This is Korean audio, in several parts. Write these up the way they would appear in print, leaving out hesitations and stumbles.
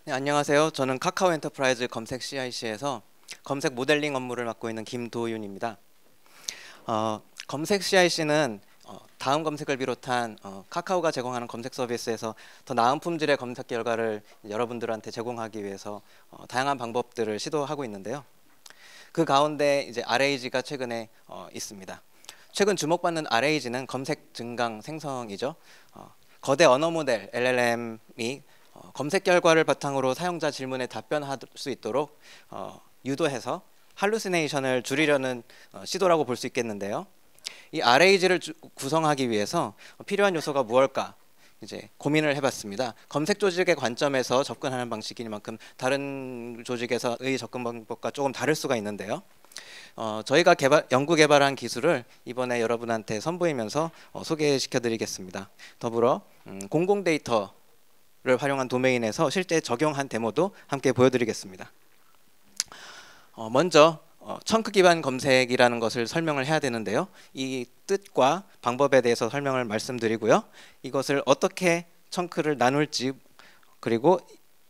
네, 안녕하세요. 저는 카카오 엔터프라이즈 검색 CIC에서 검색 모델링 업무를 맡고 있는 김도윤입니다. 검색 CIC는 다음 검색을 비롯한 카카오가 제공하는 검색 서비스에서 더 나은 품질의 검색 결과를 여러분들한테 제공하기 위해서 다양한 방법들을 시도하고 있는데요. 그 가운데 이제 RAG가 최근에 있습니다. 최근 주목받는 RAG는 검색 증강 생성이죠. 거대 언어 모델 LLM이 검색 결과를 바탕으로 사용자 질문에 답변할 수 있도록 유도해서 할루시네이션을 줄이려는 시도라고 볼 수 있겠는데요. 이 RAG를 구성하기 위해서 필요한 요소가 무엇일까 이제 고민을 해봤습니다. 검색 조직의 관점에서 접근하는 방식이니만큼 다른 조직에서의 접근 방법과 조금 다를 수가 있는데요. 저희가 연구 개발한 기술을 이번에 여러분한테 선보이면서 소개시켜드리겠습니다. 더불어 공공 데이터를 활용한 도메인에서 실제 적용한 데모도 함께 보여드리겠습니다. 먼저 청크 기반 검색이라는 것을 설명을 해야 되는데요. 이 뜻과 방법에 대해서 설명을 말씀드리고요. 이것을 어떻게 청크를 나눌지, 그리고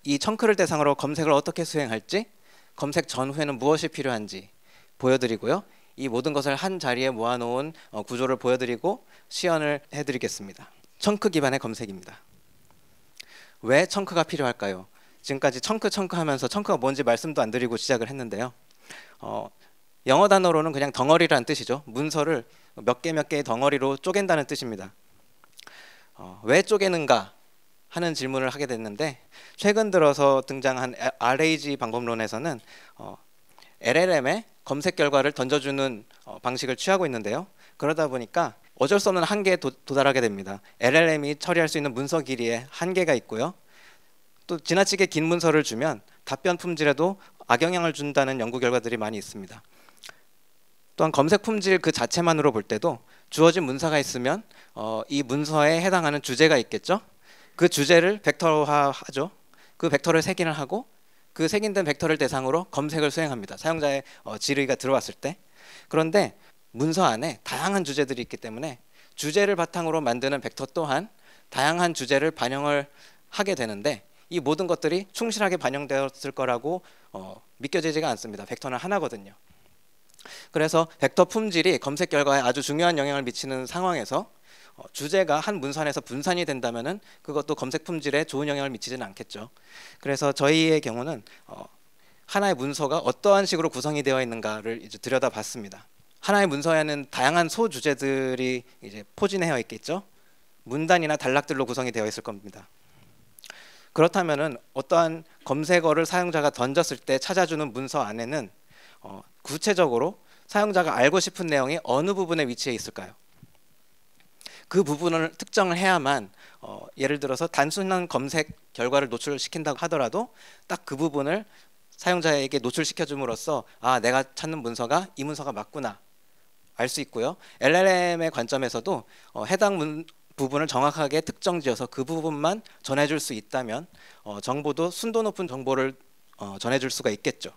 이 청크를 대상으로 검색을 어떻게 수행할지, 검색 전후에는 무엇이 필요한지 보여드리고요. 이 모든 것을 한 자리에 모아놓은 구조를 보여드리고 시연을 해드리겠습니다. 청크 기반의 검색입니다. 왜 청크가 필요할까요? 지금까지 청크 하면서 청크가 뭔지 말씀도 안 드리고 시작을 했는데요. 영어 단어로는 그냥 덩어리라는 뜻이죠. 문서를 몇 개의 덩어리로 쪼갠다는 뜻입니다. 왜 쪼개는가 하는 질문을 하게 됐는데, 최근 들어서 등장한 RAG 방법론에서는 LLM에 검색 결과를 던져주는 방식을 취하고 있는데요. 그러다 보니까 어쩔 수 없는 한계에 도달하게 됩니다. LLM이 처리할 수 있는 문서 길이에 한계가 있고요. 또 지나치게 긴 문서를 주면 답변 품질에도 악영향을 준다는 연구 결과들이 많이 있습니다. 또한 검색 품질 그 자체만으로 볼 때도 주어진 문서가 있으면 이 문서에 해당하는 주제가 있겠죠. 그 주제를 벡터화하죠. 그 벡터를 색인을 하고 그 색인된 벡터를 대상으로 검색을 수행합니다. 사용자의 질의가 들어왔을 때. 그런데 문서 안에 다양한 주제들이 있기 때문에 주제를 바탕으로 만드는 벡터 또한 다양한 주제를 반영을 하게 되는데, 이 모든 것들이 충실하게 반영되었을 거라고 믿겨지지가 않습니다. 벡터는 하나거든요. 그래서 벡터 품질이 검색 결과에 아주 중요한 영향을 미치는 상황에서 주제가 한 문서 안에서 분산이 된다면은 그것도 검색 품질에 좋은 영향을 미치지는 않겠죠. 그래서 저희의 경우는 하나의 문서가 어떠한 식으로 구성이 되어 있는가를 이제 들여다봤습니다. 하나의 문서에는 다양한 소주제들이 이제 포진되어 있겠죠. 문단이나 단락들로 구성이 되어 있을 겁니다. 그렇다면은 어떠한 검색어를 사용자가 던졌을 때 찾아주는 문서 안에는 구체적으로 사용자가 알고 싶은 내용이 어느 부분에 위치해 있을까요? 그 부분을 특정을 해야만 예를 들어서 단순한 검색 결과를 노출시킨다고 하더라도 딱 그 부분을 사용자에게 노출시켜 줌으로써 내가 찾는 문서가 이 문서가 맞구나 알 수 있고요. LLM의 관점에서도 해당 부분을 정확하게 특정 지어서 그 부분만 전해줄 수 있다면 정보도 순도 높은 정보를 전해줄 수가 있겠죠.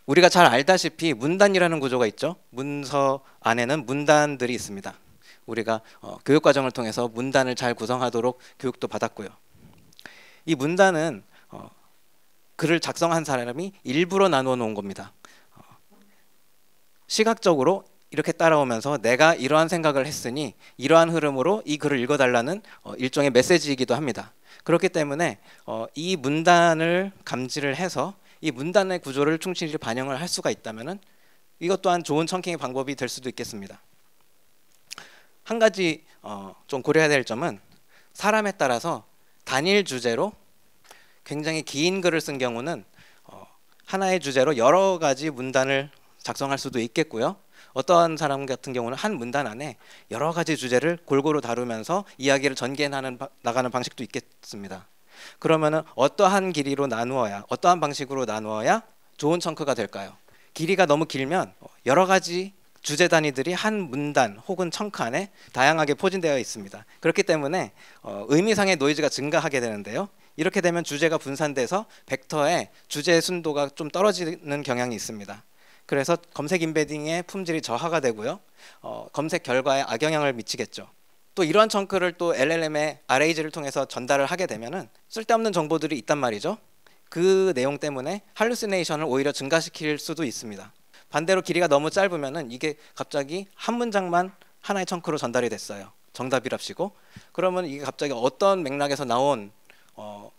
우리가 잘 알다시피 문단이라는 구조가 있죠. 문서 안에는 문단들이 있습니다. 우리가 교육과정을 통해서 문단을 잘 구성하도록 교육도 받았고요. 이 문단은 글을 작성한 사람이 일부러 나누어 놓은 겁니다. 시각적으로 이렇게 따라오면서 내가 이러한 생각을 했으니 이러한 흐름으로 이 글을 읽어달라는 일종의 메시지이기도 합니다. 그렇기 때문에 이 문단을 감지를 해서 이 문단의 구조를 충실히 반영을 할 수가 있다면은 이것 또한 좋은 청킹의 방법이 될 수도 있겠습니다. 한 가지 좀 고려해야 될 점은, 사람에 따라서 단일 주제로 굉장히 긴 글을 쓴 경우는 하나의 주제로 여러 가지 문단을 작성할 수도 있겠고요. 어떠한 사람 같은 경우는 한 문단 안에 여러 가지 주제를 골고루 다루면서 이야기를 전개 나가는 방식도 있겠습니다. 그러면은 어떠한 길이로 나누어야, 어떠한 방식으로 나누어야 좋은 청크가 될까요? 길이가 너무 길면 여러 가지 주제 단위들이 한 문단 혹은 청크 안에 다양하게 포진되어 있습니다. 그렇기 때문에 의미상의 노이즈가 증가하게 되는데요. 이렇게 되면 주제가 분산돼서 벡터의 주제 순도가 좀 떨어지는 경향이 있습니다. 그래서 검색 인베딩의 품질이 저하가 되고요. 검색 결과에 악영향을 미치겠죠. 또 이러한 청크를 또 LLM의 RAG를 통해서 전달을 하게 되면은 쓸데없는 정보들이 있단 말이죠. 그 내용 때문에 할루시네이션을 오히려 증가시킬 수도 있습니다. 반대로 길이가 너무 짧으면은 이게 갑자기 한 문장만 하나의 청크로 전달이 됐어요. 정답이랍시고. 그러면 이게 갑자기 어떤 맥락에서 나온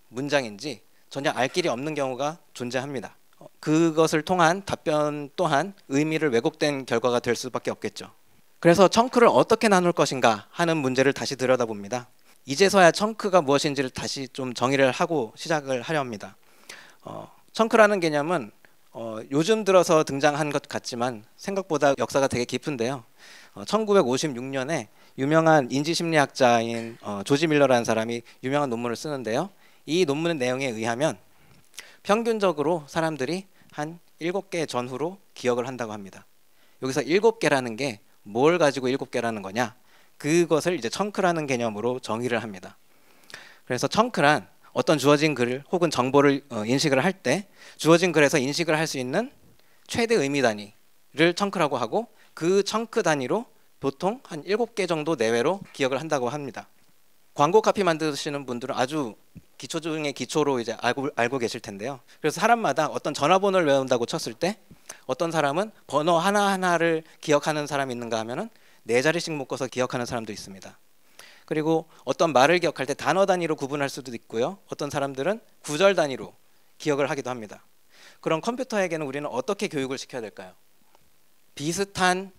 문장인지 전혀 알 길이 없는 경우가 존재합니다. 그것을 통한 답변 또한 의미를 왜곡된 결과가 될 수밖에 없겠죠. 그래서 청크를 어떻게 나눌 것인가 하는 문제를 다시 들여다봅니다. 이제서야 청크가 무엇인지를 다시 좀 정의를 하고 시작을 하려 합니다. 청크라는 개념은 요즘 들어서 등장한 것 같지만 생각보다 역사가 되게 깊은데요. 1956년에 유명한 인지심리학자인 조지 밀러라는 사람이 유명한 논문을 쓰는데요. 이 논문의 내용에 의하면 평균적으로 사람들이 한 7개 전후로 기억을 한다고 합니다. 여기서 7개라는 게 뭘 가지고 7개라는 거냐? 그것을 이제 청크라는 개념으로 정의를 합니다. 그래서 청크란 어떤 주어진 글 혹은 정보를 인식을 할 때 주어진 글에서 인식을 할 수 있는 최대 의미 단위를 청크라고 하고 그 청크 단위로 보통 한 7개 정도 내외로 기억을 한다고 합니다. 광고 카피 만드시는 분들은 아주 기초 중에 기초로 이제 알고 계실 텐데요. 그래서 사람마다 어떤 전화번호를 외운다고 쳤을 때 어떤 사람은 번호 하나하나를 기억하는 사람이 있는가 하면은 4자리씩 묶어서 기억하는 사람도 있습니다. 그리고 어떤 말을 기억할 때 단어 단위로 구분할 수도 있고요. 어떤 사람들은 구절 단위로 기억을 하기도 합니다. 그럼 컴퓨터에게는 우리는 어떻게 교육을 시켜야 될까요? 비슷한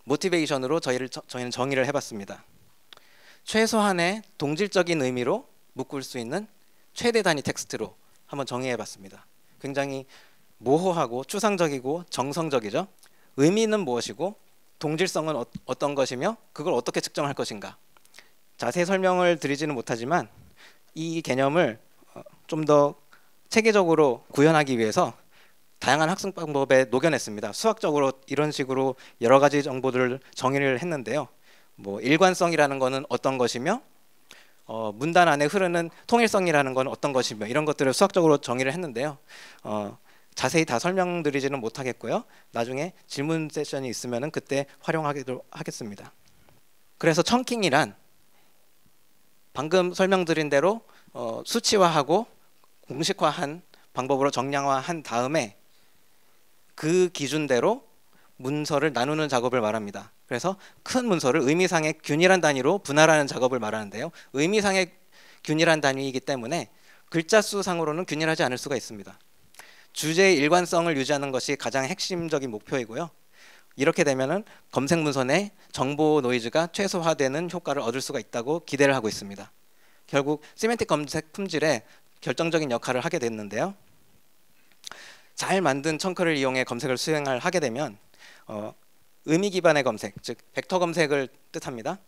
모티베이션으로 저희는 정의를 해봤습니다. 최소한의 동질적인 의미로 묶을 수 있는 최대 단위 텍스트로 한번 정의해봤습니다. 굉장히 모호하고 추상적이고 정성적이죠. 의미는 무엇이고 동질성은 어떤 것이며 그걸 어떻게 측정할 것인가. 자세히 설명을 드리지는 못하지만 이 개념을 좀 더 체계적으로 구현하기 위해서 다양한 학습 방법에 녹여냈습니다. 수학적으로 이런 식으로 여러 가지 정보들을 정의를 했는데요. 뭐 일관성이라는 것은 어떤 것이며 문단 안에 흐르는 통일성이라는 건 어떤 것이며 이런 것들을 수학적으로 정의를 했는데요. 자세히 다 설명드리지는 못하겠고요. 나중에 질문 세션이 있으면 그때 활용하도록 하겠습니다. 그래서 청킹이란 방금 설명드린 대로 수치화하고 공식화한 방법으로 정량화한 다음에 그 기준대로 문서를 나누는 작업을 말합니다. 그래서 큰 문서를 의미상의 균일한 단위로 분할하는 작업을 말하는데요. 의미상의 균일한 단위이기 때문에 글자 수상으로는 균일하지 않을 수가 있습니다. 주제의 일관성을 유지하는 것이 가장 핵심적인 목표이고요. 이렇게 되면은 검색 문서 내 정보 노이즈가 최소화되는 효과를 얻을 수가 있다고 기대를 하고 있습니다. 결국 시멘틱 검색 품질에 결정적인 역할을 하게 됐는데요. 잘 만든 청크를 이용해 검색을 수행을 하게 되면 의미 기반의 검색, 즉 벡터 검색을 뜻합니다.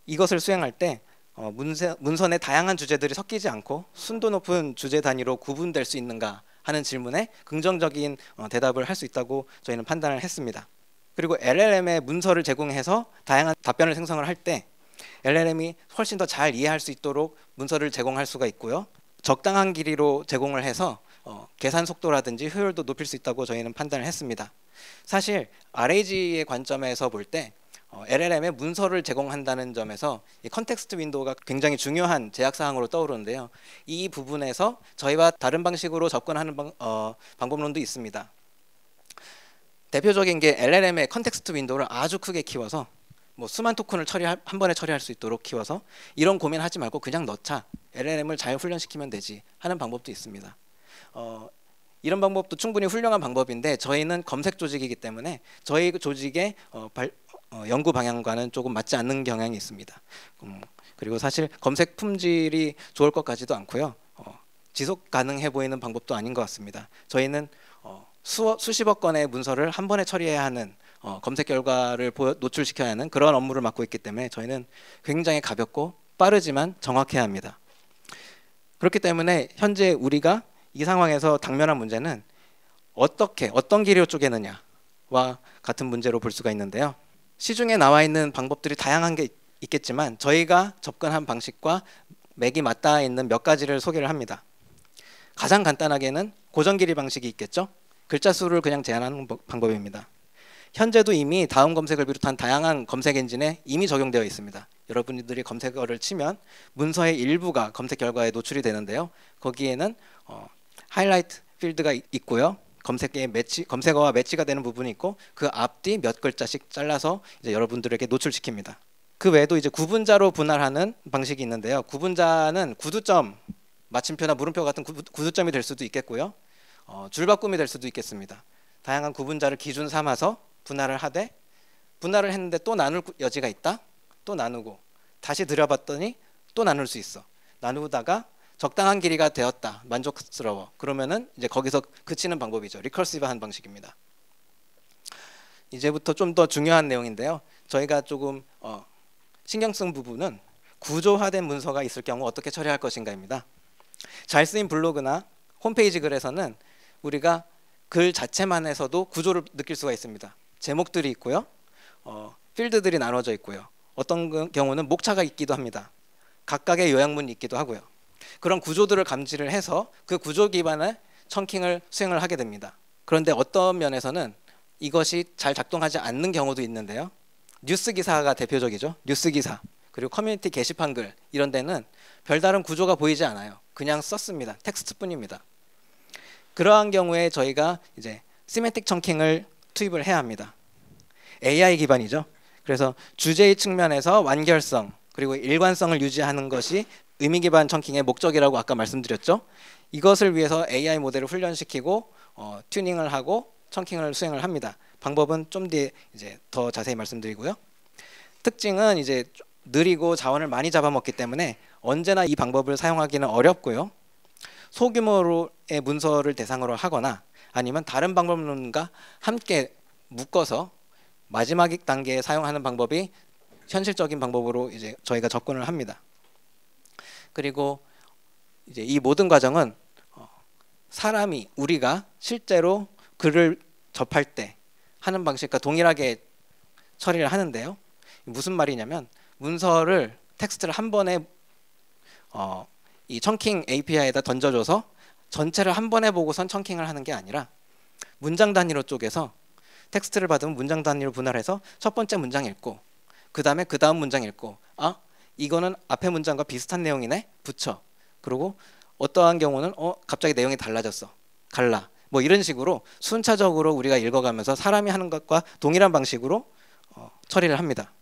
이것을 수행할 때 문서 내 다양한 주제들이 섞이지 않고 순도 높은 주제 단위로 구분될 수 있는가 하는 질문에 긍정적인 대답을 할 수 있다고 저희는 판단을 했습니다. 그리고 LLM에 문서를 제공해서 다양한 답변을 생성을 할 때 LLM이 훨씬 더 잘 이해할 수 있도록 문서를 제공할 수가 있고요. 적당한 길이로 제공을 해서 계산 속도라든지 효율도 높일 수 있다고 저희는 판단을 했습니다. 사실 RAG의 관점에서 볼 때 LLM에 문서를 제공한다는 점에서 이 컨텍스트 윈도우가 굉장히 중요한 제약사항으로 떠오르는데요. 이 부분에서 저희와 다른 방식으로 접근하는 방법론도 있습니다. 대표적인 게 LLM의 컨텍스트 윈도우를 아주 크게 키워서 뭐 수만 토큰을 한 번에 처리할 수 있도록 키워서 이런 고민하지 말고 그냥 넣자. LLM을 잘 훈련시키면 되지 하는 방법도 있습니다. 이런 방법도 충분히 훌륭한 방법인데 저희는 검색 조직이기 때문에 저희 조직의 연구 방향과는 조금 맞지 않는 경향이 있습니다. 그리고 사실 검색 품질이 좋을 것 같지도 않고요. 지속 가능해 보이는 방법도 아닌 것 같습니다. 저희는 수십억 건의 문서를 한 번에 처리해야 하는 검색 결과를 노출시켜야 하는 그런 업무를 맡고 있기 때문에 저희는 굉장히 가볍고 빠르지만 정확해야 합니다. 그렇기 때문에 현재 우리가 이 상황에서 당면한 문제는 어떤 길이로 쪼개느냐와 같은 문제로 볼 수가 있는데요. 시중에 나와 있는 방법들이 다양한 게 있겠지만 저희가 접근한 방식과 맥이 맞닿아 있는 몇 가지를 소개를 합니다. 가장 간단하게는 고정 길이 방식이 있겠죠. 글자 수를 그냥 제한하는 방법입니다. 현재도 이미 다음 검색을 비롯한 다양한 검색 엔진에 이미 적용되어 있습니다. 여러분들이 검색어를 치면 문서의 일부가 검색 결과에 노출이 되는데요. 거기에는 하이라이트 필드가 있고요. 검색어와 매치가 되는 부분이 있고 그 앞뒤 몇 글자씩 잘라서 이제 여러분들에게 노출시킵니다. 그 외에도 이제 구분자로 분할하는 방식이 있는데요. 구분자는 구두점, 마침표나 물음표 같은 구두점이 될 수도 있겠고요. 줄바꿈이 될 수도 있겠습니다. 다양한 구분자를 기준 삼아서 분할을 하되 분할을 했는데 또 나눌 여지가 있다. 또 나누고 다시 들여봤더니 또 나눌 수 있어. 나누다가 적당한 길이가 되었다. 만족스러워. 그러면은 이제 거기서 그치는 방법이죠. 리커시브한 방식입니다. 이제부터 좀 더 중요한 내용인데요. 저희가 조금 신경 쓴 부분은 구조화된 문서가 있을 경우 어떻게 처리할 것인가입니다. 잘 쓰인 블로그나 홈페이지 글에서는 우리가 글 자체만에서도 구조를 느낄 수가 있습니다. 제목들이 있고요. 필드들이 나눠져 있고요. 어떤 경우는 목차가 있기도 합니다. 각각의 요약문이 있기도 하고요. 그런 구조들을 감지를 해서 그 구조 기반의 청킹을 수행을 하게 됩니다. 그런데 어떤 면에서는 이것이 잘 작동하지 않는 경우도 있는데요. 뉴스 기사가 대표적이죠. 뉴스 기사 그리고 커뮤니티 게시판 글 이런 데는 별다른 구조가 보이지 않아요. 그냥 썼습니다. 텍스트뿐입니다. 그러한 경우에 저희가 이제 시메틱 청킹을 투입을 해야 합니다. AI 기반이죠. 그래서 주제의 측면에서 완결성 그리고 일관성을 유지하는 것이 의미 기반 청킹의 목적이라고 아까 말씀드렸죠. 이것을 위해서 AI 모델을 훈련시키고 튜닝을 하고 청킹을 수행을 합니다. 방법은 좀 뒤에 이제 더 자세히 말씀드리고요. 특징은 이제 느리고 자원을 많이 잡아먹기 때문에 언제나 이 방법을 사용하기는 어렵고요. 소규모의 문서를 대상으로 하거나 아니면 다른 방법론과 함께 묶어서 마지막 단계에 사용하는 방법이 현실적인 방법으로 이제 저희가 접근을 합니다. 그리고 이제 이 모든 과정은 우리가 실제로 글을 접할 때 하는 방식과 동일하게 처리를 하는데요. 무슨 말이냐면 문서를 텍스트를 한 번에 이 청킹 API에다 던져줘서 전체를 한 번에 보고선 청킹을 하는 게 아니라 문장 단위로 쪼개서 텍스트를 받으면 문장 단위로 분할해서 첫 번째 문장 읽고 그 다음에 그 다음 문장 읽고 이거는 앞에 문장과 비슷한 내용이네 붙여. 그리고 어떠한 경우는 갑자기 내용이 달라졌어 갈라. 뭐 이런 식으로 순차적으로 우리가 읽어가면서 사람이 하는 것과 동일한 방식으로 처리를 합니다.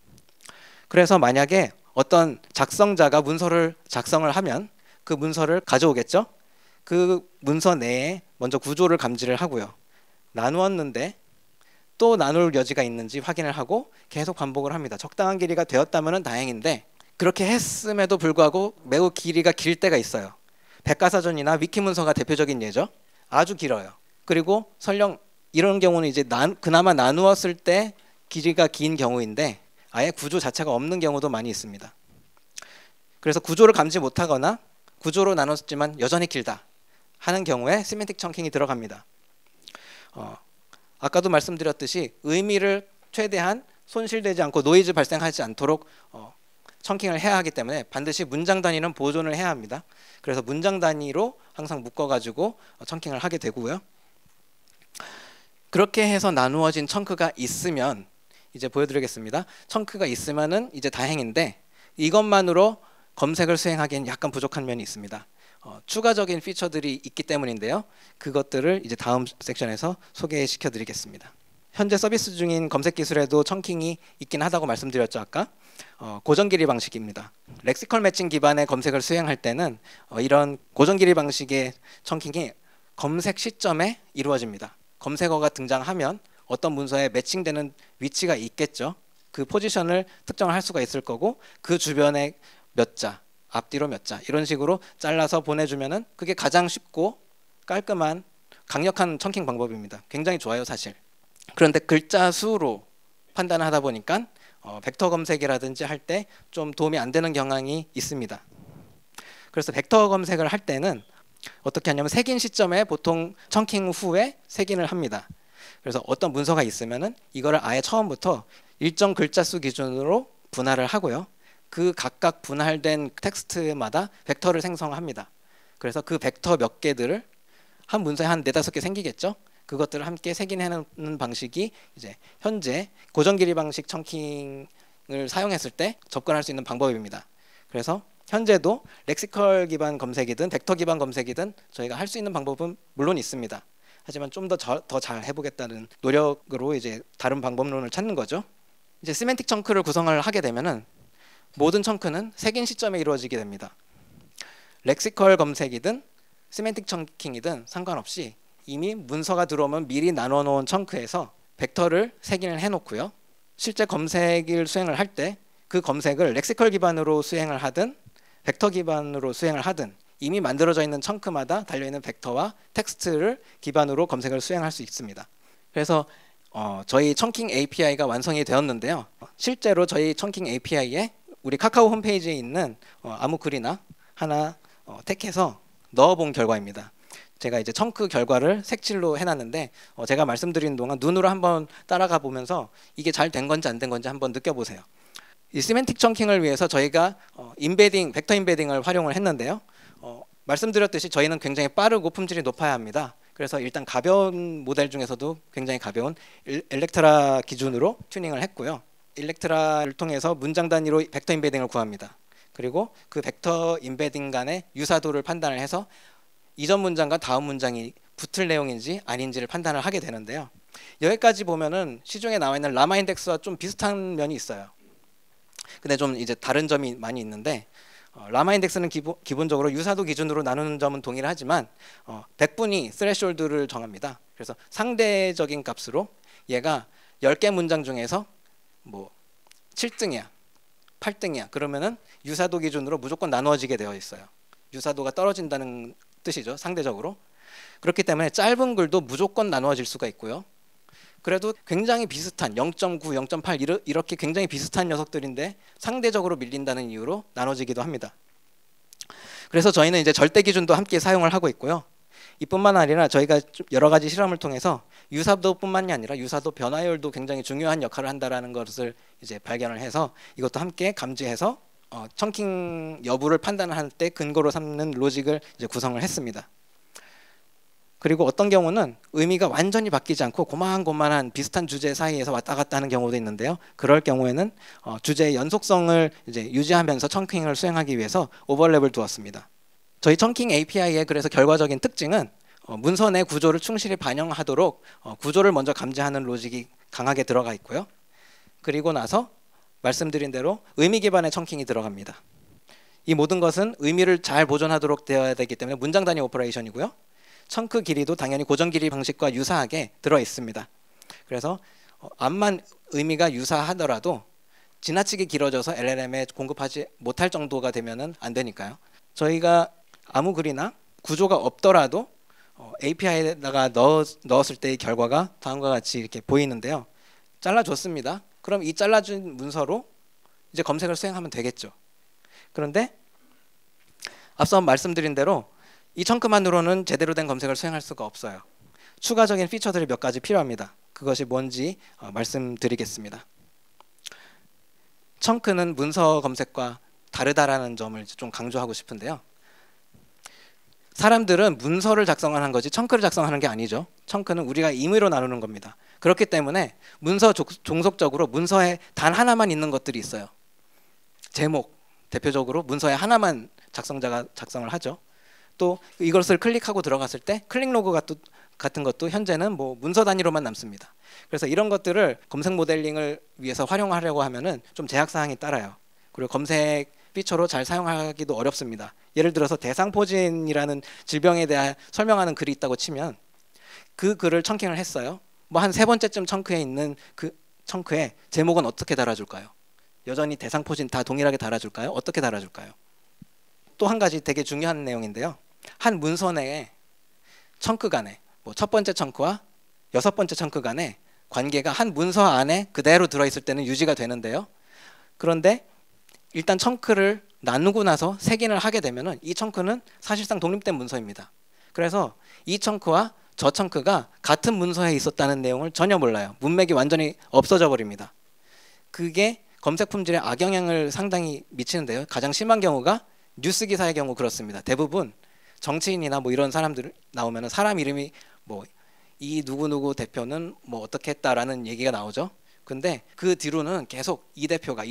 그래서 만약에 어떤 작성자가 문서를 작성을 하면 그 문서를 가져오겠죠. 그 문서 내에 먼저 구조를 감지를 하고요. 나누었는데 또 나눌 여지가 있는지 확인을 하고 계속 반복을 합니다. 적당한 길이가 되었다면 다행인데 그렇게 했음에도 불구하고 매우 길이가 길 때가 있어요. 백과사전이나 위키문서가 대표적인 예죠. 아주 길어요. 그리고 설령 이런 경우는 이제 그나마 나누었을 때 길이가 긴 경우인데 아예 구조 자체가 없는 경우도 많이 있습니다. 그래서 구조를 감지 못하거나 구조로 나눴지만 여전히 길다 하는 경우에 시멘틱 청킹이 들어갑니다. 아까도 말씀드렸듯이 의미를 최대한 손실되지 않고 노이즈 발생하지 않도록 청킹을 해야 하기 때문에 반드시 문장 단위는 보존을 해야 합니다. 그래서 문장 단위로 항상 묶어가지고 청킹을 하게 되고요. 그렇게 해서 나누어진 청크가 있으면 이제 보여드리겠습니다. 청크가 있으면은 이제 다행인데 이것만으로 검색을 수행하기엔 약간 부족한 면이 있습니다. 추가적인 피처들이 있기 때문인데요. 그것들을 이제 다음 섹션에서 소개시켜 드리겠습니다. 현재 서비스 중인 검색 기술에도 청킹이 있긴 하다고 말씀드렸죠 아까. 고정 길이 방식입니다. 렉시컬 매칭 기반의 검색을 수행할 때는 이런 고정 길이 방식의 청킹이 검색 시점에 이루어집니다. 검색어가 등장하면 어떤 문서에 매칭되는 위치가 있겠죠. 그 포지션을 특정을 할 수가 있을 거고 그 주변에 몇 자, 앞뒤로 몇 자 이런 식으로 잘라서 보내주면은 그게 가장 쉽고 깔끔한 강력한 청킹 방법입니다. 굉장히 좋아요 사실. 그런데 글자 수로 판단을 하다 보니까 벡터 검색이라든지 할 때 좀 도움이 안 되는 경향이 있습니다. 그래서 벡터 검색을 할 때는 어떻게 하냐면 색인 시점에 보통 청킹 후에 색인을 합니다. 그래서 어떤 문서가 있으면은 이거를 아예 처음부터 일정 글자 수 기준으로 분할을 하고요. 그 각각 분할된 텍스트마다 벡터를 생성합니다. 그래서 그 벡터 몇 개들을 한 문서에 한 4-5개 생기겠죠. 그것들을 함께 색인해놓는 방식이 이제 현재 고정 길이 방식 청킹을 사용했을 때 접근할 수 있는 방법입니다. 그래서 현재도 렉시컬 기반 검색이든 벡터 기반 검색이든 저희가 할 수 있는 방법은 물론 있습니다. 하지만 좀 더 잘 해보겠다는 노력으로 이제 다른 방법론을 찾는 거죠. 이제 시멘틱 청크를 구성을 하게 되면은 모든 청크는 색인 시점에 이루어지게 됩니다. 렉시컬 검색이든 시멘틱 청킹이든 상관없이 이미 문서가 들어오면 미리 나눠 놓은 청크에서 벡터를 색인을 해놓고요. 실제 검색을 수행을 할 때 그 검색을 렉시컬 기반으로 수행을 하든 벡터 기반으로 수행을 하든 이미 만들어져 있는 청크마다 달려있는 벡터와 텍스트를 기반으로 검색을 수행할 수 있습니다. 그래서 저희 청킹 API가 완성이 되었는데요. 실제로 저희 청킹 API에 우리 카카오 홈페이지에 있는 아무 글이나 하나 택해서 넣어본 결과입니다. 제가 이제 청크 결과를 색칠로 해놨는데 제가 말씀드리는 동안 눈으로 한번 따라가 보면서 이게 잘 된 건지 안 된 건지 한번 느껴보세요. 이 시멘틱 청킹을 위해서 저희가 인베딩, 벡터 인베딩을 활용을 했는데요. 말씀드렸듯이 저희는 굉장히 빠르고 품질이 높아야 합니다. 그래서 일단 가벼운 모델 중에서도 굉장히 가벼운 일렉트라 기준으로 튜닝을 했고요. 일렉트라를 통해서 문장 단위로 벡터 인베딩을 구합니다. 그리고 그 벡터 인베딩 간의 유사도를 판단을 해서 이전 문장과 다음 문장이 붙을 내용인지 아닌지를 판단을 하게 되는데요. 여기까지 보면은 시중에 나와 있는 라마 인덱스와 좀 비슷한 면이 있어요. 근데 좀 이제 다른 점이 많이 있는데 라마 인덱스는 기본적으로 유사도 기준으로 나누는 점은 동일하지만 백분위 스레시홀드를 정합니다. 그래서 상대적인 값으로 얘가 10개 문장 중에서 뭐 7등이야 8등이야 그러면은 유사도 기준으로 무조건 나누어지게 되어 있어요. 유사도가 떨어진다는 뜻이죠. 상대적으로. 그렇기 때문에 짧은 글도 무조건 나누어질 수가 있고요. 그래도 굉장히 비슷한 0.9, 0.8 이렇게 굉장히 비슷한 녀석들인데 상대적으로 밀린다는 이유로 나눠지기도 합니다. 그래서 저희는 이제 절대 기준도 함께 사용을 하고 있고요. 이뿐만 아니라 저희가 여러 가지 실험을 통해서 유사도뿐만이 아니라 유사도 변화율도 굉장히 중요한 역할을 한다라는 것을 이제 발견을 해서 이것도 함께 감지해서 청킹 여부를 판단할 때 근거로 삼는 로직을 이제 구성을 했습니다. 그리고 어떤 경우는 의미가 완전히 바뀌지 않고 고만고만한 비슷한 주제 사이에서 왔다 갔다 하는 경우도 있는데요. 그럴 경우에는 주제의 연속성을 이제 유지하면서 청킹을 수행하기 위해서 오버랩을 두었습니다. 저희 청킹 API의 그래서 결과적인 특징은 문서 내 구조를 충실히 반영하도록 구조를 먼저 감지하는 로직이 강하게 들어가 있고요. 그리고 나서 말씀드린 대로 의미 기반의 청킹이 들어갑니다. 이 모든 것은 의미를 잘 보존하도록 되어야 되기 때문에 문장 단위 오퍼레이션이고요. 청크 길이도 당연히 고정 길이 방식과 유사하게 들어 있습니다. 그래서 암만 의미가 유사하더라도 지나치게 길어져서 LLM에 공급하지 못할 정도가 되면은 안 되니까요. 저희가 아무 글이나 구조가 없더라도 API에다가 넣었을 때의 결과가 다음과 같이 이렇게 보이는데요. 잘라줬습니다. 그럼 이 잘라준 문서로 이제 검색을 수행하면 되겠죠. 그런데 앞서 말씀드린 대로 이 청크만으로는 제대로 된 검색을 수행할 수가 없어요. 추가적인 피처들이 몇 가지 필요합니다. 그것이 뭔지 말씀드리겠습니다. 청크는 문서 검색과 다르다라는 점을 좀 강조하고 싶은데요. 사람들은 문서를 작성하는 거지 청크를 작성하는 게 아니죠. 청크는 우리가 임의로 나누는 겁니다. 그렇기 때문에 문서 종속적으로 문서에 단 하나만 있는 것들이 있어요. 제목, 대표적으로 문서에 하나만 작성자가 작성을 하죠. 또 이것을 클릭하고 들어갔을 때 클릭 로그 같은 것도 현재는 뭐 문서 단위로만 남습니다. 그래서 이런 것들을 검색 모델링을 위해서 활용하려고 하면은 좀 제약 사항이 따라요. 그리고 검색 피처로 잘 사용하기도 어렵습니다. 예를 들어서 대상포진이라는 질병에 대해 설명하는 글이 있다고 치면 그 글을 청킹을 했어요. 뭐 한 세 번째쯤 청크에 있는 그 청크에 제목은 어떻게 달아줄까요? 여전히 대상포진 다 동일하게 달아줄까요? 어떻게 달아줄까요? 또 한 가지 되게 중요한 내용인데요. 한 문서 내에 청크 간에 뭐 첫 번째 청크와 여섯 번째 청크 간에 관계가 한 문서 안에 그대로 들어있을 때는 유지가 되는데요. 그런데 일단 청크를 나누고 나서 색인을 하게 되면은 이 청크는 사실상 독립된 문서입니다. 그래서 이 청크와 저 청크가 같은 문서에 있었다는 내용을 전혀 몰라요. 문맥이 완전히 없어져 버립니다. 그게 검색 품질에 악영향을 상당히 미치는데요. 가장 심한 경우가 뉴스 기사의 경우 그렇습니다. 대부분 정치인이나 뭐 이런 사람들 나오면은 사람 이름이 뭐 이 누구누구 대표는 뭐 어떻게 했다라는 얘기가 나오죠. 근데 그 뒤로는 계속 이 대표가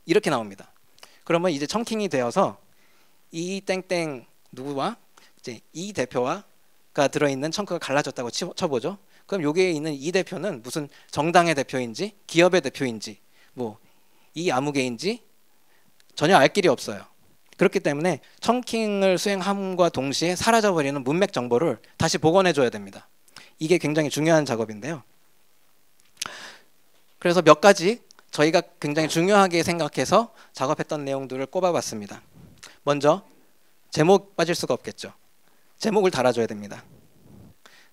이렇게 나옵니다. 그러면 이제 청킹이 되어서 이 땡땡 누구와 이제 이 대표와가 들어있는 청크가 갈라졌다고 쳐보죠. 그럼 여기에 있는 이 대표는 무슨 정당의 대표인지 기업의 대표인지 뭐 이 아무개인지 전혀 알 길이 없어요. 그렇기 때문에 청킹을 수행함과 동시에 사라져버리는 문맥 정보를 다시 복원해줘야 됩니다. 이게 굉장히 중요한 작업인데요. 그래서 몇 가지 저희가 굉장히 중요하게 생각해서 작업했던 내용들을 꼽아봤습니다. 먼저 제목 빠질 수가 없겠죠. 제목을 달아줘야 됩니다.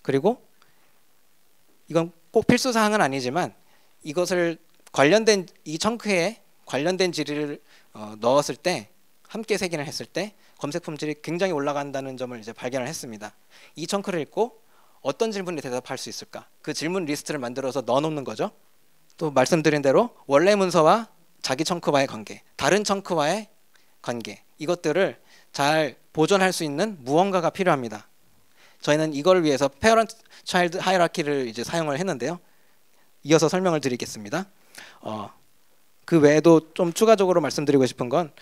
그리고 이건 꼭 필수사항은 아니지만 이것을 관련된 이 청크에 관련된 질의를 넣었을 때 함께 색인을 했을 때 검색 품질이 굉장히 올라간다는 점을 이제 발견을 했습니다. 이 청크를 읽고 어떤 질문에 대답할 수 있을까? 그 질문 리스트를 만들어서 넣어놓는 거죠. 또 말씀드린 대로 원래 문서와 자기 청크와의 관계, 다른 청크와의 관계, 이것들을 잘 보존할 수 있는 무언가가 필요합니다. 저희는 이걸 위해서 페어런트 차일드 하이라키를 이제 사용을 했는데요. 이어서 설명을 드리겠습니다. 그 외에도 좀 추가적으로 말씀드리고 싶은 건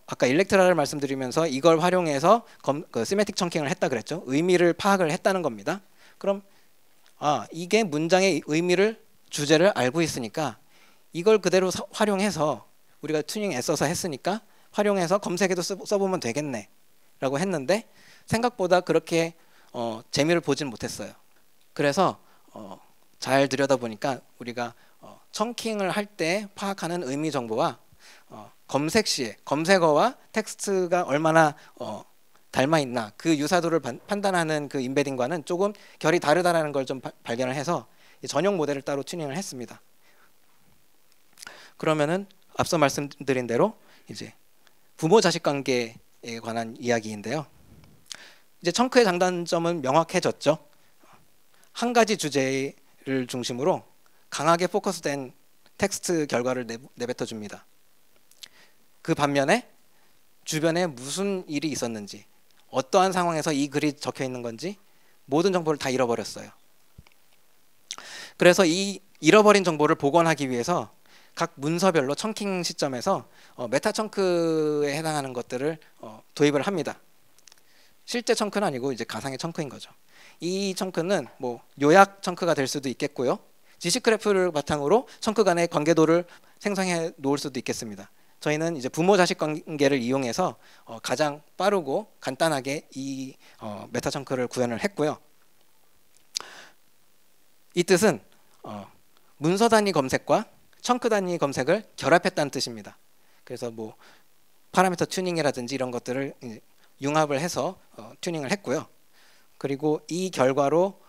아까 일렉트라를 말씀드리면서 이걸 활용해서 그 시메틱 청킹을 했다 그랬죠. 의미를 파악을 했다는 겁니다. 그럼 이게 문장의 의미를 주제를 알고 있으니까 이걸 그대로 활용해서 우리가 튜닝 애써서 했으니까 활용해서 검색에도 써보면 되겠네 라고 했는데 생각보다 그렇게 재미를 보진 못했어요. 그래서 잘 들여다보니까 우리가 청킹을 할 때 파악하는 의미 정보와 검색 시에 검색어와 텍스트가 얼마나 닮아 있나 그 유사도를 판단하는 그 임베딩과는 조금 결이 다르다는 걸 좀 발견을 해서 전용 모델을 따로 튜닝을 했습니다. 그러면은 앞서 말씀드린 대로 이제 부모 자식 관계에 관한 이야기인데요. 이제 청크의 장단점은 명확해졌죠. 한 가지 주제를 중심으로 강하게 포커스된 텍스트 결과를 내뱉어 줍니다. 그 반면에 주변에 무슨 일이 있었는지 어떠한 상황에서 이 글이 적혀 있는 건지 모든 정보를 다 잃어버렸어요. 그래서 이 잃어버린 정보를 복원하기 위해서 각 문서별로 청킹 시점에서 메타 청크에 해당하는 것들을 도입을 합니다. 실제 청크는 아니고 이제 가상의 청크인 거죠. 이 청크는 뭐 요약 청크가 될 수도 있겠고요. 지식 그래프를 바탕으로 청크 간의 관계도를 생성해 놓을 수도 있겠습니다. 저희는 이제 부모 자식 관계를 이용해서 가장 빠르고 간단하게 이 메타 청크를 구현을 했고요. 이 뜻은 문서 단위 검색과 청크 단위 검색을 결합했다는 뜻입니다. 그래서 뭐 파라미터 튜닝이라든지 이런 것들을 융합을 해서 튜닝을 했고요. 그리고 이 결과로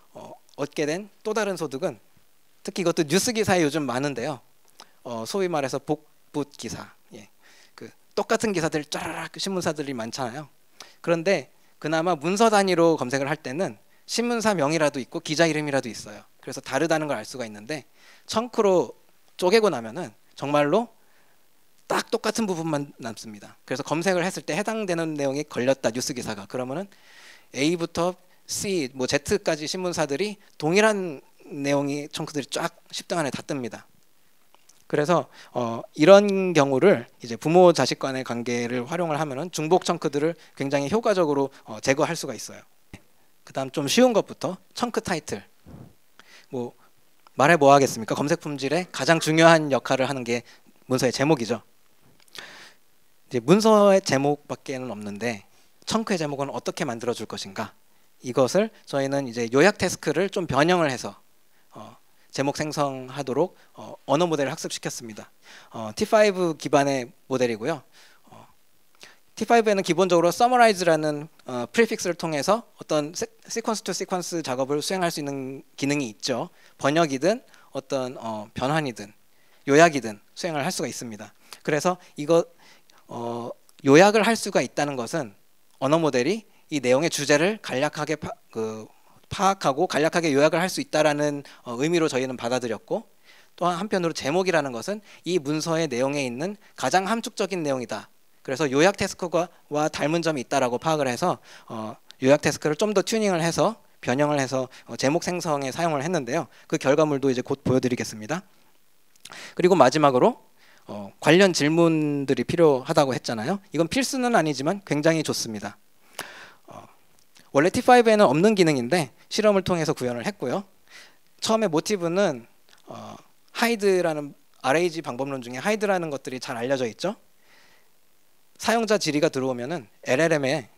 얻게 된 또 다른 소득은 특히 이것도 뉴스 기사에 요즘 많은데요. 소위 말해서 복붙 기사, 그 똑같은 기사들 쫘라락 신문사들이 많잖아요. 그런데 그나마 문서 단위로 검색을 할 때는 신문사 명이라도 있고 기자 이름이라도 있어요. 그래서 다르다는 걸 알 수가 있는데 청크로 쪼개고 나면은 정말로 딱 똑같은 부분만 남습니다. 그래서 검색을 했을 때 해당되는 내용이 걸렸다 뉴스 기사가 그러면은 A부터 C, 뭐 Z까지 신문사들이 동일한 내용이 청크들이 쫙 10등 안에 다 뜹니다. 그래서 이런 경우를 이제 부모 자식 간의 관계를 활용을 하면은 중복 청크들을 굉장히 효과적으로 제거할 수가 있어요. 그다음 좀 쉬운 것부터 청크 타이틀. 뭐 말해 뭐 하겠습니까? 검색 품질에 가장 중요한 역할을 하는 게 문서의 제목이죠. 이제 문서의 제목밖에는 없는데 청크의 제목은 어떻게 만들어 줄 것인가? 이것을 저희는 이제 요약 태스크를 좀 변형을 해서 제목 생성하도록 언어 모델을 학습시켰습니다. T5 기반의 모델이고요. T5에는 기본적으로 summarize라는 프리픽스를 통해서 어떤 시퀀스 투 시퀀스 작업을 수행할 수 있는 기능이 있죠. 번역이든 어떤 변환이든 요약이든 수행을 할 수가 있습니다. 그래서 이거 요약을 할 수가 있다는 것은 언어 모델이 이 내용의 주제를 간략하게 파악하고 간략하게 요약을 할 수 있다라는 의미로 저희는 받아들였고, 또 한편으로 제목이라는 것은 이 문서의 내용에 있는 가장 함축적인 내용이다. 그래서 요약 태스크와 닮은 점이 있다라고 파악을 해서 요약 태스크를 좀 더 튜닝을 해서 변형을 해서 제목 생성에 사용을 했는데요. 그 결과물도 이제 곧 보여드리겠습니다. 그리고 마지막으로 관련 질문들이 필요하다고 했잖아요. 이건 필수는 아니지만 굉장히 좋습니다. 원래 T5에는 없는 기능인데 실험을 통해서 구현을 했고요. 처음에 모티브는 하이드라는 RAG 방법론 중에 하이드라는 것들이 잘 알려져 있죠. 사용자 질의가 들어오면은 LLM에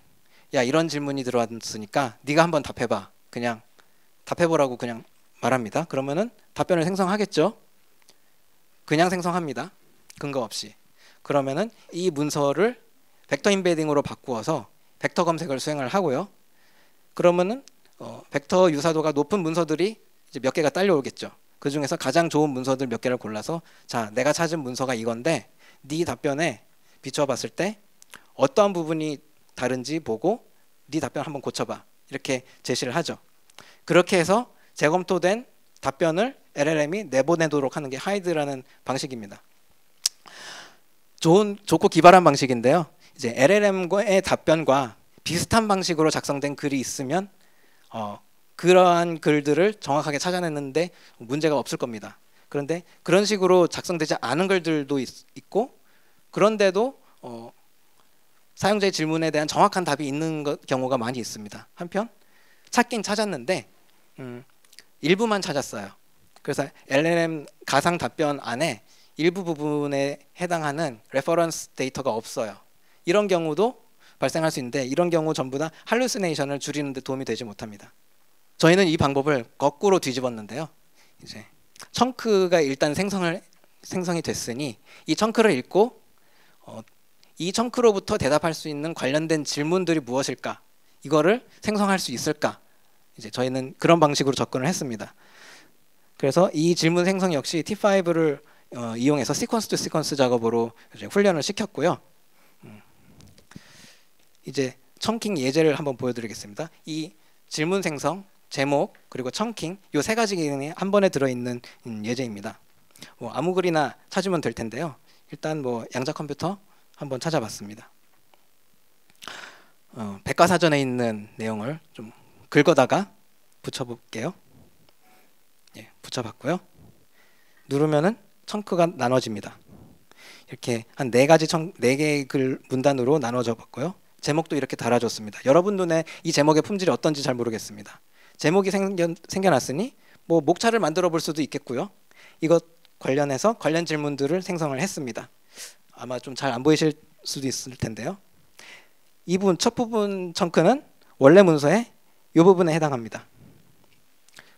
야 이런 질문이 들어왔으니까 네가 한번 답해봐. 그냥 답해보라고 그냥 말합니다. 그러면은 답변을 생성하겠죠. 그냥 생성합니다. 근거 없이. 그러면은 이 문서를 벡터 임베딩으로 바꾸어서 벡터 검색을 수행을 하고요. 그러면은 벡터 유사도가 높은 문서들이 이제 몇 개가 딸려오겠죠. 그 중에서 가장 좋은 문서들 몇 개를 골라서 자 내가 찾은 문서가 이건데 네 답변에 비춰봤을 때 어떠한 부분이 다른지 보고 네 답변 한번 고쳐봐. 이렇게 제시를 하죠. 그렇게 해서 재검토된 답변을 LLM이 내보내도록 하는 게 하이드라는 방식입니다. 좋고 기발한 방식인데요. 이제 LLM의 답변과 비슷한 방식으로 작성된 글이 있으면 그러한 글들을 정확하게 찾아내는데 문제가 없을 겁니다. 그런데 그런 식으로 작성되지 않은 글들도 있고 그런데도 사용자의 질문에 대한 정확한 답이 있는 경우가 많이 있습니다. 한편 찾긴 찾았는데 일부만 찾았어요. 그래서 LLM 가상 답변 안에 일부 부분에 해당하는 레퍼런스 데이터가 없어요. 이런 경우도 발생할 수 있는데 이런 경우 전부 다 할루시네이션을 줄이는 데 도움이 되지 못합니다. 저희는 이 방법을 거꾸로 뒤집었는데요. 이제 청크가 일단 생성이 됐으니 이 청크를 읽고 이 청크로부터 대답할 수 있는 관련된 질문들이 무엇일까? 이거를 생성할 수 있을까? 이제 저희는 그런 방식으로 접근을 했습니다. 그래서 이 질문 생성 역시 T5를 이용해서 시퀀스 투 시퀀스 작업으로 이제 훈련을 시켰고요. 이제 청킹 예제를 한번 보여드리겠습니다. 이 질문 생성, 제목, 그리고 청킹 이 세 가지 기능이 한 번에 들어있는 예제입니다. 아무 글이나 찾으면 될 텐데요. 일단 양자 컴퓨터 한번 찾아봤습니다. 백과사전에 있는 내용을 좀 긁어다가 붙여볼게요. 예, 붙여봤고요. 누르면은 청크가 나눠집니다. 이렇게 한 네 개의 글 문단으로 나눠져 봤고요. 제목도 이렇게 달아줬습니다. 여러분 눈에 이 제목의 품질이 어떤지 잘 모르겠습니다. 제목이 생겨났으니 목차를 만들어 볼 수도 있겠고요. 이것 관련해서 관련 질문들을 생성을 했습니다. 아마 좀 잘 안 보이실 수도 있을 텐데요. 이 부분, 첫 부분 청크는 원래 문서의 이 부분에 해당합니다.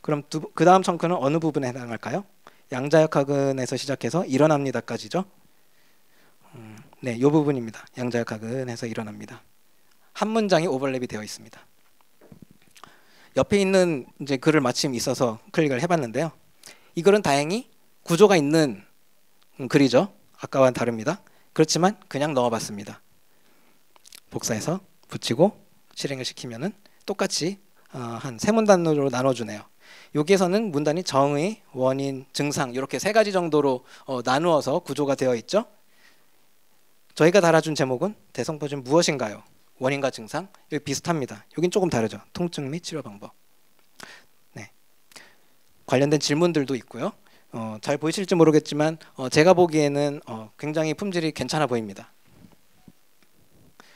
그럼 그 다음 청크는 어느 부분에 해당할까요? 양자역학은에서 시작해서 일어납니다까지죠. 네, 이 부분입니다. 양자역학은에서 일어납니다. 한 문장이 오버랩이 되어 있습니다. 옆에 있는 이제 글을 마침 있어서 클릭을 해봤는데요. 이 글은 다행히 구조가 있는 글이죠. 아까와는 다릅니다. 그렇지만 그냥 넣어봤습니다. 복사해서 붙이고 실행을 시키면은 똑같이 한 세 문단으로 나눠주네요. 여기에서는 문단이 정의, 원인, 증상 이렇게 세 가지 정도로 나누어서 구조가 되어 있죠. 저희가 달아준 제목은 대성포진 무엇인가요? 원인과 증상 여기 비슷합니다. 여긴 조금 다르죠. 통증 및 치료 방법. 네, 관련된 질문들도 있고요. 잘 보이실지 모르겠지만 제가 보기에는 굉장히 품질이 괜찮아 보입니다.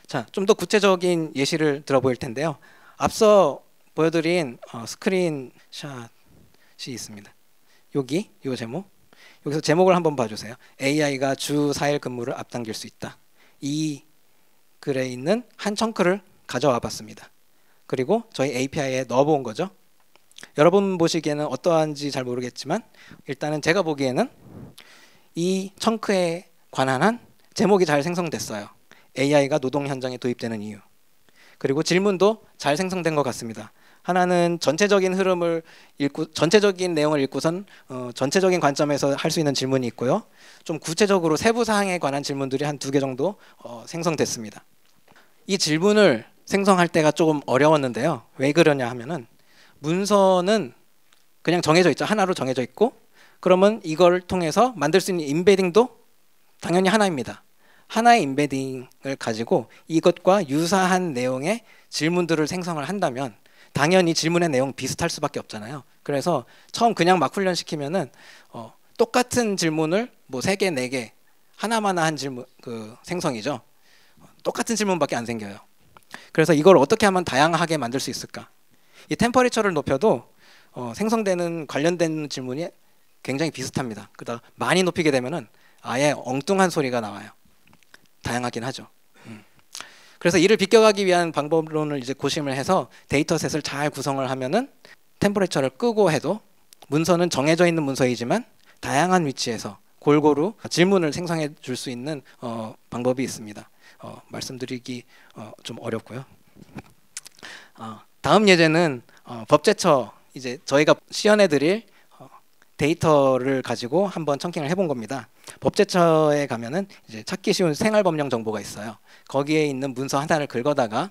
자, 좀 더 구체적인 예시를 들어보일 텐데요. 앞서 보여드린 스크린샷이 있습니다. 여기 이 제목, 여기서 제목을 한번 봐주세요. AI가 주 4일 근무를 앞당길 수 있다. 이 글에 있는 한 청크를 가져와 봤습니다. 그리고 저희 API에 넣어본 거죠. 여러분 보시기에는 어떠한지 잘 모르겠지만 일단은 제가 보기에는 이 청크에 관한 한 제목이 잘 생성됐어요. AI가 노동 현장에 도입되는 이유. 그리고 질문도 잘 생성된 것 같습니다. 하나는 전체적인 흐름을 읽고 전체적인 내용을 읽고선 전체적인 관점에서 할 수 있는 질문이 있고요. 좀 구체적으로 세부 사항에 관한 질문들이 한 2개 정도 생성됐습니다. 이 질문을 생성할 때가 조금 어려웠는데요. 왜 그러냐 하면은 문서는 그냥 정해져 있죠. 하나로 정해져 있고 그러면 이걸 통해서 만들 수 있는 임베딩도 당연히 하나입니다. 하나의 임베딩을 가지고 이것과 유사한 내용의 질문들을 생성을 한다면 당연히 질문의 내용 비슷할 수밖에 없잖아요. 그래서 처음 그냥 막 훈련시키면은 똑같은 질문을 뭐 3개, 4개 하나마나 한 질문 그 생성이죠. 똑같은 질문밖에 안 생겨요. 그래서 이걸 어떻게 하면 다양하게 만들 수 있을까? 이 템퍼리처를 높여도 생성되는 관련된 질문이 굉장히 비슷합니다. 그러다 많이 높이게 되면은 아예 엉뚱한 소리가 나와요. 다양하긴 하죠. 그래서 이를 비껴가기 위한 방법론을 이제 고심을 해서 데이터셋을 잘 구성을 하면은 템퍼레처를 끄고 해도 문서는 정해져 있는 문서이지만 다양한 위치에서 골고루 질문을 생성해 줄 수 있는 방법이 있습니다. 말씀드리기 좀 어렵고요. 다음 예제는 법제처 이제 저희가 시연해 드릴 데이터를 가지고 한번 청킹을 해본 겁니다. 법제처에 가면은 이제 찾기 쉬운 생활법령 정보가 있어요. 거기에 있는 문서 하나를 긁어다가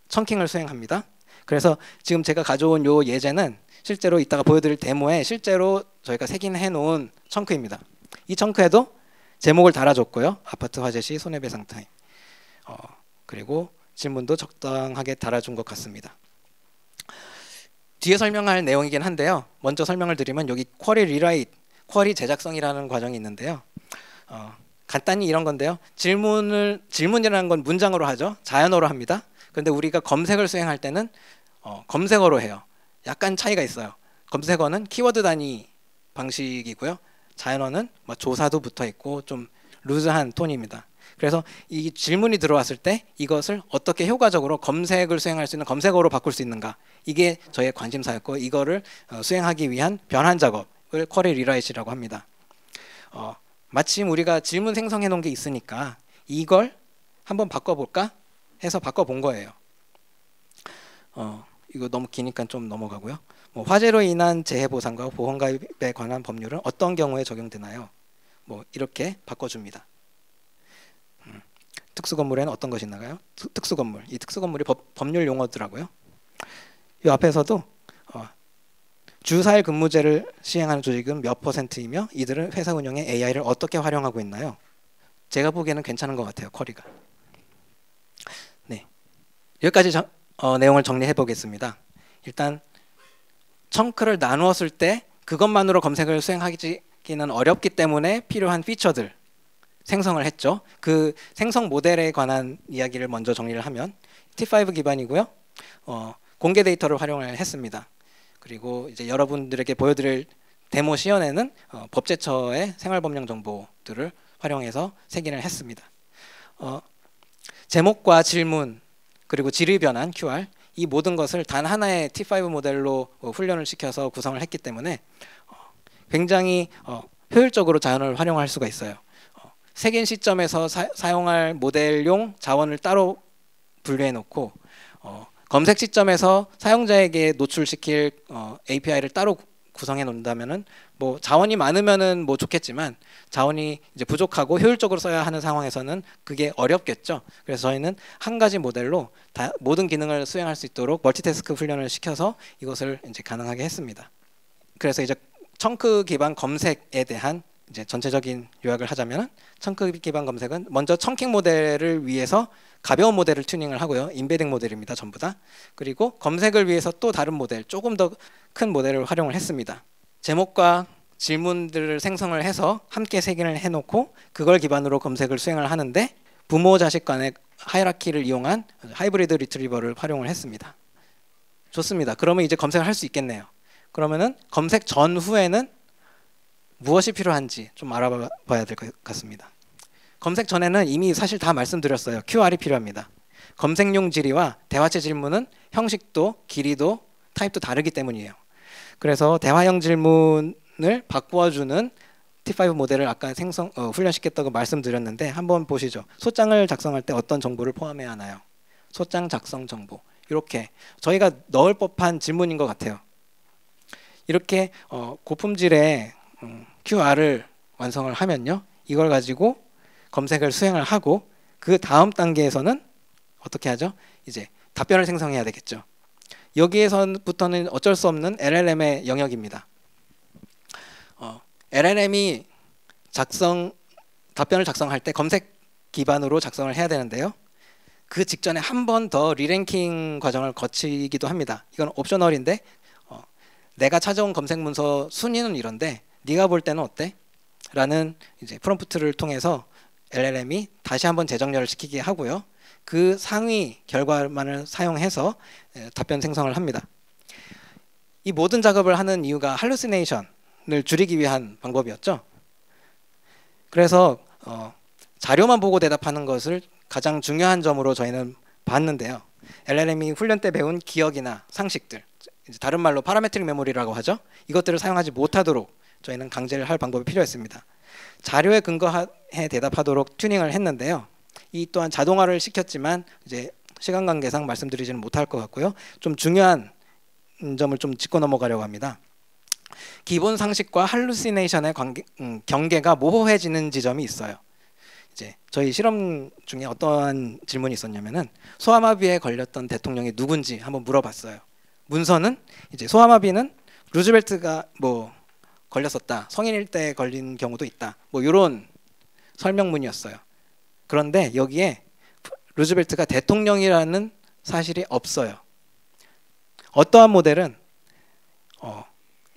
청킹을 수행합니다. 그래서 지금 제가 가져온 요 예제는 실제로 이따가 보여드릴 데모에 실제로 저희가 색인해 놓은 청크입니다. 이 청크에도 제목을 달아줬고요. 아파트 화재 시 손해배상 타임. 그리고 질문도 적당하게 달아준 것 같습니다. 뒤에 설명할 내용이긴 한데요. 먼저 설명을 드리면 여기 쿼리 리라이트, 쿼리 제작성이라는 과정이 있는데요. 간단히 이런 건데요. 질문이라는 건 문장으로 하죠. 자연어로 합니다. 그런데 우리가 검색을 수행할 때는 검색어로 해요. 약간 차이가 있어요. 검색어는 키워드 단위 방식이고요. 자연어는 조사도 붙어 있고 좀 루즈한 톤입니다. 그래서 이 질문이 들어왔을 때 이것을 어떻게 효과적으로 검색을 수행할 수 있는 검색어로 바꿀 수 있는가, 이게 저의 관심사였고 이거를 수행하기 위한 변환 작업을 쿼리 리라이트라고 합니다. 마침 우리가 질문 생성해 놓은 게 있으니까 이걸 한번 바꿔볼까 해서 바꿔본 거예요. 이거 너무 기니까 좀 넘어가고요. 화재로 인한 재해 보상과 보험가입에 관한 법률은 어떤 경우에 적용되나요? 이렇게 바꿔줍니다. 특수건물에는 어떤 것이 있나요? 특수건물. 이 특수건물이 법률 용어더라고요. 이 앞에서도 주 4일 근무제를 시행하는 조직은 몇 %이며 이들은 회사 운영에 AI를 어떻게 활용하고 있나요? 제가 보기에는 괜찮은 것 같아요. 쿼리가. 네, 여기까지 내용을 정리해 보겠습니다. 일단 청크를 나누었을 때 그것만으로 검색을 수행하기는 어렵기 때문에 필요한 피처들 생성을 했죠. 그 생성 모델에 관한 이야기를 먼저 정리를 하면 T5 기반이고요. 공개 데이터를 활용을 했습니다. 그리고 이제 여러분들에게 보여드릴 데모 시연에는 법제처의 생활법령 정보들을 활용해서 색인을 했습니다. 제목과 질문 그리고 질의 변환 QR 이 모든 것을 단 하나의 T5 모델로 훈련을 시켜서 구성을 했기 때문에 굉장히 효율적으로 자연을 활용할 수가 있어요. 색인 시점에서 사용할 모델용 자원을 따로 분류해 놓고 검색 시점에서 사용자에게 노출시킬 API를 따로 구성해 놓는다면은 자원이 많으면은 좋겠지만 자원이 이제 부족하고 효율적으로 써야 하는 상황에서는 그게 어렵겠죠. 그래서 저희는 한 가지 모델로 모든 기능을 수행할 수 있도록 멀티태스크 훈련을 시켜서 이것을 이제 가능하게 했습니다. 그래서 이제 청크 기반 검색에 대한 이제 전체적인 요약을 하자면 청크 기반 검색은 먼저 청킹 모델을 위해서 가벼운 모델을 튜닝을 하고요. 인베딩 모델입니다. 전부 다. 그리고 검색을 위해서 또 다른 모델, 조금 더 큰 모델을 활용을 했습니다. 제목과 질문들을 생성을 해서 함께 색인을 해놓고 그걸 기반으로 검색을 수행을 하는데 부모 자식 간의 하이라키를 이용한 하이브리드 리트리버를 활용을 했습니다. 좋습니다. 그러면 이제 검색을 할 수 있겠네요. 그러면은 검색 전후에는 무엇이 필요한지 좀 알아봐야 될 것 같습니다. 검색 전에는 이미 사실 다 말씀드렸어요. QR이 필요합니다. 검색용 질의와 대화체 질문은 형식도 길이도 타입도 다르기 때문이에요. 그래서 대화형 질문을 바꾸어주는 T5 모델을 아까 훈련시켰다고 말씀드렸는데 한번 보시죠. 소장을 작성할 때 어떤 정보를 포함해야 하나요? 소장 작성 정보. 이렇게 저희가 넣을 법한 질문인 것 같아요. 이렇게 고품질의 QR을 완성을 하면요. 이걸 가지고 검색을 수행을 하고 그 다음 단계에서는 어떻게 하죠? 이제 답변을 생성해야 되겠죠. 여기에서부터는 어쩔 수 없는 LLM의 영역입니다. LLM이 답변을 작성할 때 검색 기반으로 작성을 해야 되는데요. 그 직전에 한 번 더 리랭킹 과정을 거치기도 합니다. 이건 옵셔널인데 내가 찾아온 검색 문서 순위는 이런데 네가 볼 때는 어때? 라는 이제 프롬프트를 통해서 LLM이 다시 한번 재정렬을 시키게 하고요. 그 상위 결과만을 사용해서 답변 생성을 합니다. 이 모든 작업을 하는 이유가 할루시네이션을 줄이기 위한 방법이었죠. 그래서 자료만 보고 대답하는 것을 가장 중요한 점으로 저희는 봤는데요. LLM이 훈련 때 배운 기억이나 상식들, 다른 말로 파라메트릭 메모리라고 하죠. 이것들을 사용하지 못하도록 저희는 강제를 할 방법이 필요했습니다. 자료에 근거해 대답하도록 튜닝을 했는데요. 이 또한 자동화를 시켰지만 이제 시간 관계상 말씀드리지는 못할 것 같고요. 좀 중요한 점을 좀 짚고 넘어가려고 합니다. 기본 상식과 할루시네이션의 경계가 모호해지는 지점이 있어요. 이제 저희 실험 중에 어떠한 질문이 있었냐면은 소아마비에 걸렸던 대통령이 누군지 한번 물어봤어요. 문서는 이제 소아마비는 루즈벨트가 뭐 걸렸었다. 성인일 때 걸린 경우도 있다. 뭐 이런 설명문이었어요. 그런데 여기에 루즈벨트가 대통령이라는 사실이 없어요. 어떠한 모델은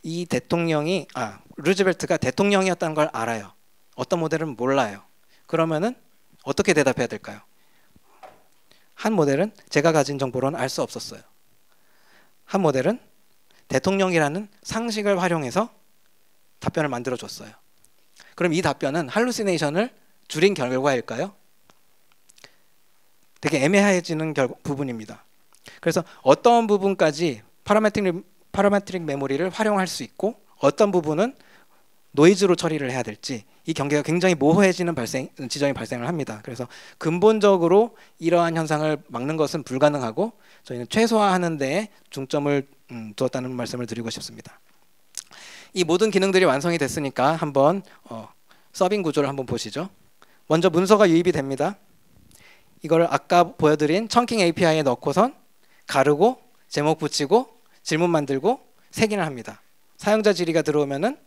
이 대통령이 루즈벨트가 대통령이었다는 걸 알아요. 어떤 모델은 몰라요. 그러면은 어떻게 대답해야 될까요? 한 모델은 제가 가진 정보로는 알 수 없었어요. 한 모델은 대통령이라는 상식을 활용해서 답변을 만들어 줬어요. 그럼 이 답변은 할루시네이션을 줄인 결과일까요? 되게 애매해지는 부분입니다. 그래서 어떤 부분까지 파라메트릭 메모리를 활용할 수 있고 어떤 부분은 노이즈로 처리를 해야 될지 이 경계가 굉장히 모호해지는 지점이 발생을 합니다. 그래서 근본적으로 이러한 현상을 막는 것은 불가능하고 저희는 최소화하는 데에 중점을 두었다는 말씀을 드리고 싶습니다. 이 모든 기능들이 완성이 됐으니까 한번 서빙 구조를 한번 보시죠. 먼저 문서가 유입이 됩니다. 이걸 아까 보여드린 청킹 API에 넣고선 가르고 제목 붙이고 질문 만들고 색인을 합니다. 사용자 질의가 들어오면은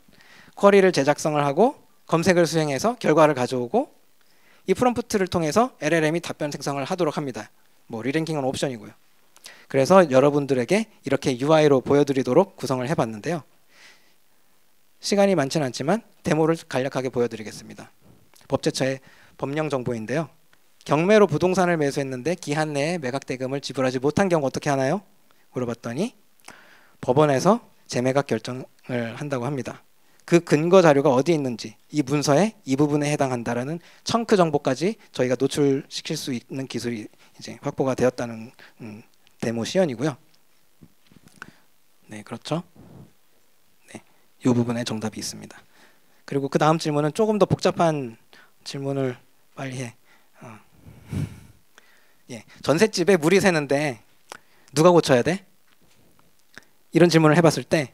쿼리를 제작성을 하고 검색을 수행해서 결과를 가져오고 이 프롬프트를 통해서 LLM이 답변 생성을 하도록 합니다. 뭐 리랭킹은 옵션이고요. 그래서 여러분들에게 이렇게 UI로 보여드리도록 구성을 해봤는데요. 시간이 많지는 않지만 데모를 간략하게 보여드리겠습니다. 법제처의 법령 정보인데요. 경매로 부동산을 매수했는데 기한 내에 매각 대금을 지불하지 못한 경우 어떻게 하나요? 물어봤더니 법원에서 재매각 결정을 한다고 합니다. 그 근거 자료가 어디에 있는지 이 문서에 이 부분에 해당한다라는 청크 정보까지 저희가 노출시킬 수 있는 기술이 이제 확보가 되었다는 데모 시연이고요. 네, 그렇죠. 네, 이 부분에 정답이 있습니다. 그리고 그 다음 질문은 조금 더 복잡한 질문을 빨리 해. 예, 전셋집에 물이 새는데 누가 고쳐야 돼? 이런 질문을 해봤을 때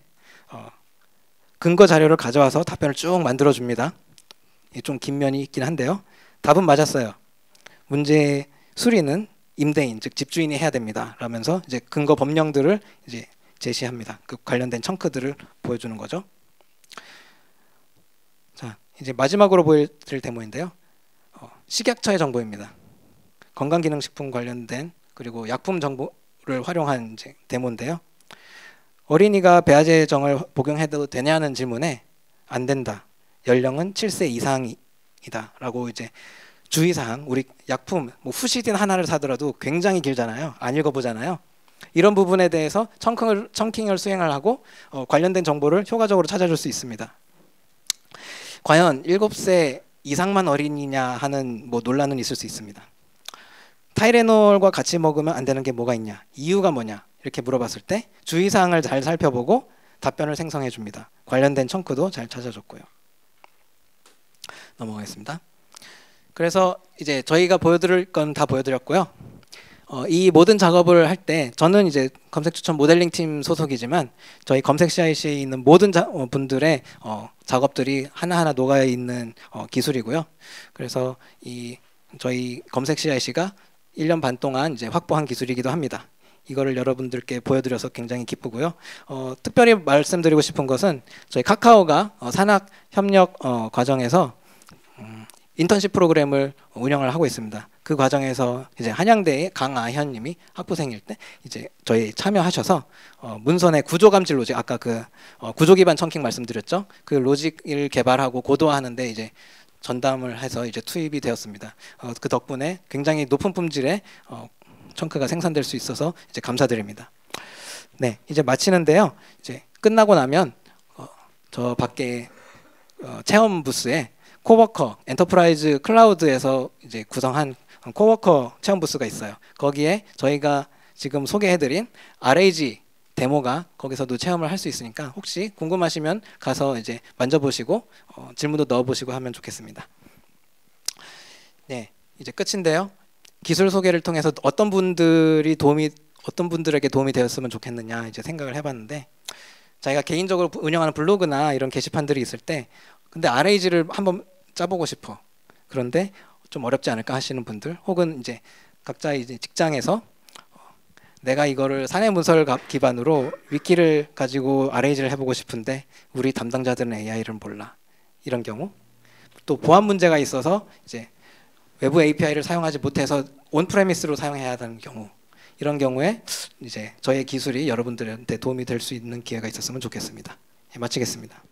근거 자료를 가져와서 답변을 쭉 만들어 줍니다. 좀 긴 면이 있긴 한데요. 답은 맞았어요. 문제의 수리는 임대인 즉 집주인이 해야 됩니다. 라면서 이제 근거 법령들을 이제 제시합니다. 그 관련된 청크들을 보여주는 거죠. 자, 이제 마지막으로 보여드릴 데모인데요. 식약처의 정보입니다. 건강기능식품 관련된 그리고 약품 정보를 활용한 이제 데모인데요. 어린이가 배아제정을 복용해도 되냐는 질문에 안 된다. 연령은 7세 이상이다. 라고 이제 주의사항, 우리 약품, 뭐 후시딘 하나를 사더라도 굉장히 길잖아요. 안 읽어보잖아요. 이런 부분에 대해서 청킹을 수행을 하고 관련된 정보를 효과적으로 찾아줄 수 있습니다. 과연 7세 이상만 어린이냐 하는 뭐 논란은 있을 수 있습니다. 타이레놀과 같이 먹으면 안 되는 게 뭐가 있냐? 이유가 뭐냐? 이렇게 물어봤을 때 주의사항을 잘 살펴보고 답변을 생성해 줍니다. 관련된 청크도 잘 찾아줬고요. 넘어가겠습니다. 그래서 이제 저희가 보여드릴 건 다 보여드렸고요. 이 모든 작업을 할 때 저는 이제 검색 추천 모델링 팀 소속이지만 저희 검색 CIC에 있는 모든 분들의 작업들이 하나하나 녹아 있는 기술이고요. 그래서 이 저희 검색 CIC가 1년 반 동안 이제 확보한 기술이기도 합니다. 이거를 여러분들께 보여드려서 굉장히 기쁘고요. 특별히 말씀드리고 싶은 것은 저희 카카오가 산학협력 과정에서 인턴십 프로그램을 운영을 하고 있습니다. 그 과정에서 이제 한양대의 강아현님이 학부생일 때 이제 저희 참여하셔서 문선의 구조 감지 로직, 아까 그 구조 기반 청킹 말씀드렸죠. 그 로직을 개발하고 고도화하는데 이제 전담을 해서 이제 투입이 되었습니다. 그 덕분에 굉장히 높은 품질의 청크가 생산될 수 있어서 이제 감사드립니다. 네, 이제 마치는데요. 이제 끝나고 나면 저 밖에 체험 부스에 코워커 엔터프라이즈 클라우드에서 이제 구성한 코워커 체험 부스가 있어요. 거기에 저희가 지금 소개해드린 RAG 데모가 거기서도 체험을 할 수 있으니까 혹시 궁금하시면 가서 이제 만져보시고 질문도 넣어보시고 하면 좋겠습니다. 네, 이제 끝인데요. 기술 소개를 통해서 어떤 분들에게 도움이 되었으면 좋겠느냐 이제 생각을 해봤는데, 자기가 개인적으로 운영하는 블로그나 이런 게시판들이 있을 때 근데 RAG를 한번 짜보고 싶어. 그런데 좀 어렵지 않을까 하시는 분들, 혹은 이제 각자 이제 직장에서 내가 이거를 사내 문서를 기반으로 위키를 가지고 RAG를 해보고 싶은데 우리 담당자들은 AI를 몰라. 이런 경우, 또 보안 문제가 있어서 이제 외부 API를 사용하지 못해서 온프레미스로 사용해야 하는 경우, 이런 경우에 이제 저의 기술이 여러분들한테 도움이 될 수 있는 기회가 있었으면 좋겠습니다. 마치겠습니다.